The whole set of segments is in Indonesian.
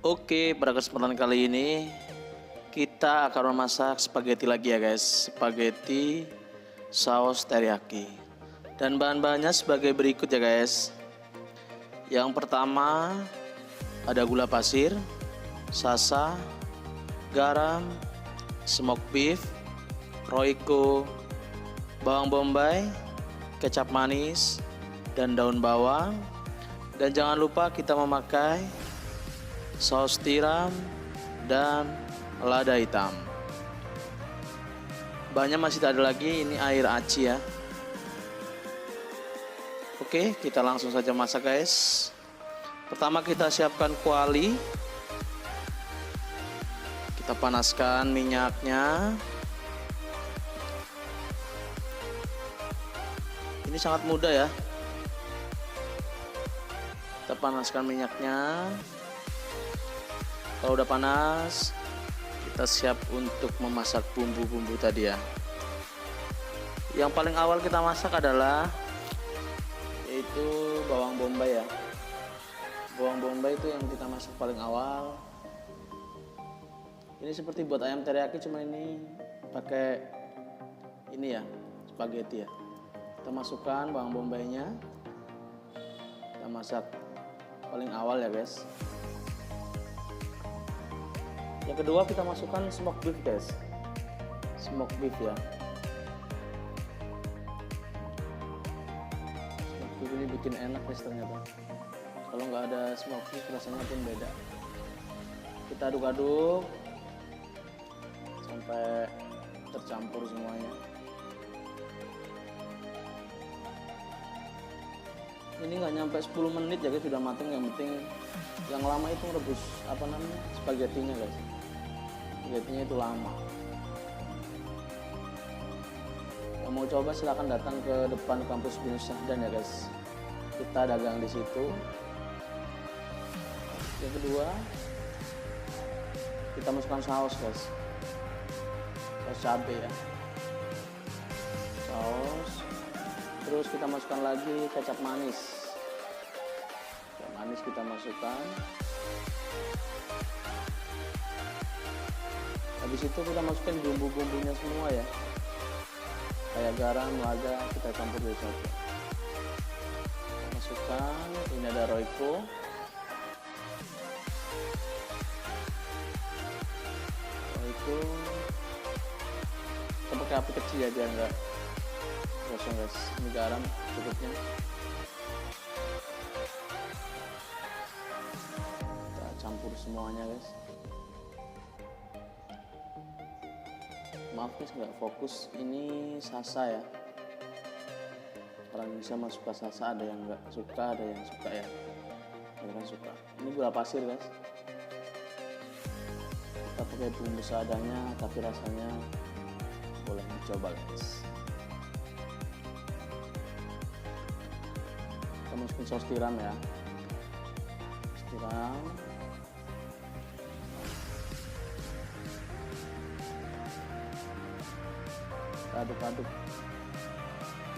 Oke, pada kesempatan kali ini kita akan memasak spaghetti lagi ya guys. Spaghetti saus teriyaki. Dan bahan-bahannya sebagai berikut ya guys. Yang pertama ada gula pasir, sasa, garam, smoked beef, roiko, bawang bombay, kecap manis, dan daun bawang. Dan jangan lupa kita memakai saus tiram dan lada hitam. Bahannya masih ada lagi, ini air aci ya. Oke, kita langsung saja masak guys. Pertama kita siapkan kuali. Kita panaskan minyaknya. Ini sangat mudah ya. Kita panaskan minyaknya. Kalau udah panas, kita siap untuk memasak bumbu-bumbu tadi ya. Yang paling awal kita masak adalah yaitu bawang bombay ya. Bawang bombay itu yang kita masak paling awal. Ini seperti buat ayam teriyaki, cuma ini pakai ini ya, spaghetti ya. Kita masukkan bawang bombaynya. Kita masak paling awal ya guys. Yang kedua kita masukkan smoked beef guys. Smoked beef ya. Smoked beef ini bikin enak guys ternyata. Kalau nggak ada smoked beef rasanya pun beda. Kita aduk-aduk sampai tercampur semuanya. Ini nggak nyampe 10 menit ya guys sudah matang. Yang penting yang lama itu rebus spagettinya guys. Spagettinya itu lama. Yang mau coba silahkan datang ke depan kampus Bin Syahdan ya guys. Kita dagang di situ. Yang kedua kita masukkan saus guys. Saus cabai ya. Saus. Terus kita masukkan lagi kecap manis. Kecap manis kita masukkan. Habis itu kita masukkan bumbu-bumbunya semua ya. Kayak garam, lada, kita campur dari satu. Masukkan, ini ada roiko. Roiko. Kita pakai api kecil ya biar enggak gosong guys. Ini garam cukupnya. Kita campur semuanya guys. Maaf guys nggak fokus, ini sasa ya. Orang bisa masuk ke sasa, ada yang nggak suka, ada yang suka ya. Ada yang suka. Ini gula pasir guys. Kita pakai bumbu seadanya, tapi rasanya boleh dicoba guys. Kita masukin saus tiram ya. Saus tiram. Aduk-aduk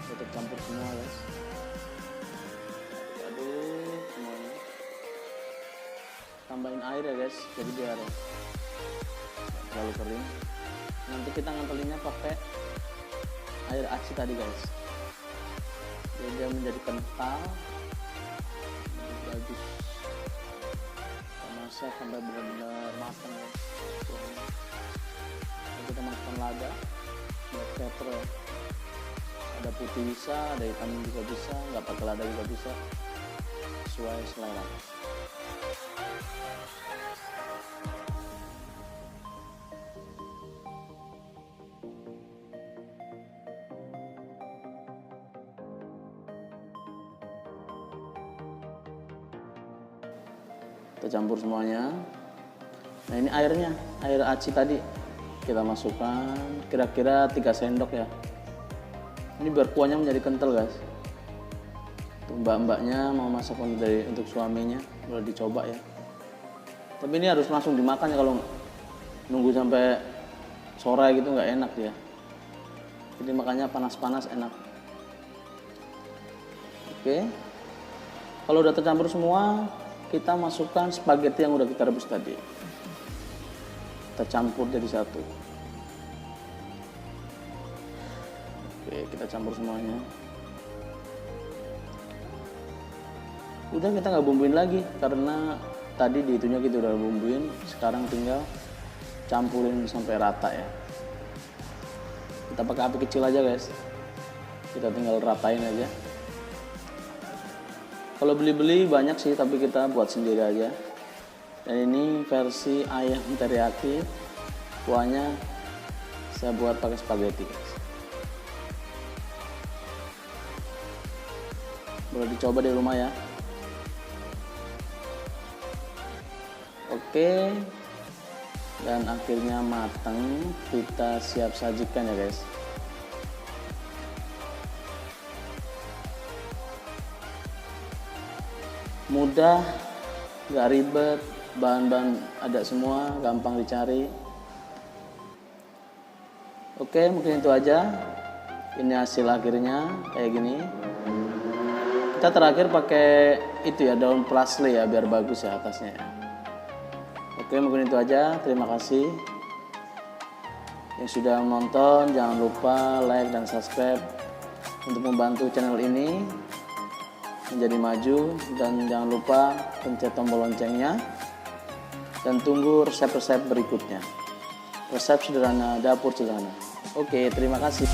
tercampur semua guys. Aduk semuanya. Tambahin air ya guys, jadi biar terlalu kering. Nanti kita ngantelinnya pakai air aci tadi guys. Jadi dia menjadi kental, bagus. Kita masak sampai benar-benar matang guys. Kita masukkan lada. Black pepper ya. Ada putih bisa, ada hitam juga bisa, nggak pakai lada juga bisa, sesuai selera. Kita campur semuanya. Nah ini airnya, air aci tadi kita masukkan kira-kira 3 sendok ya. Ini biar kuahnya menjadi kental guys. Untuk mbak-mbaknya mau masak untuk suaminya boleh dicoba ya. Tapi ini harus langsung dimakan ya, kalau nunggu sampai sore gitu nggak enak ya. Jadi makanya panas-panas enak. Oke. Kalau udah tercampur semua, kita masukkan spaghetti yang udah kita rebus tadi. Kita campur jadi satu. Oke, kita campur semuanya. Udah, kita nggak bumbuin lagi karena tadi di itunya kita udah bumbuin. Sekarang tinggal campurin sampai rata ya. Kita pakai api kecil aja guys. Kita tinggal ratain aja. Kalau beli-beli banyak sih, tapi kita buat sendiri aja. Dan ini versi ayam teriyaki. Kuahnya saya buat pakai spaghetti guys. Boleh dicoba di rumah ya. Oke, dan akhirnya matang, kita siap sajikan ya guys. Mudah, gak ribet, bahan-bahan ada semua, gampang dicari. Oke, mungkin itu aja. Ini hasil akhirnya kayak gini. Kita terakhir pakai itu ya, daun parsley ya, biar bagus ya atasnya ya. Oke, mungkin itu aja. Terima kasih yang sudah menonton. Jangan lupa like dan subscribe untuk membantu channel ini menjadi maju. Dan jangan lupa pencet tombol loncengnya. Dan tunggu resep-resep berikutnya. Resep sederhana, dapur sederhana. Oke, terima kasih.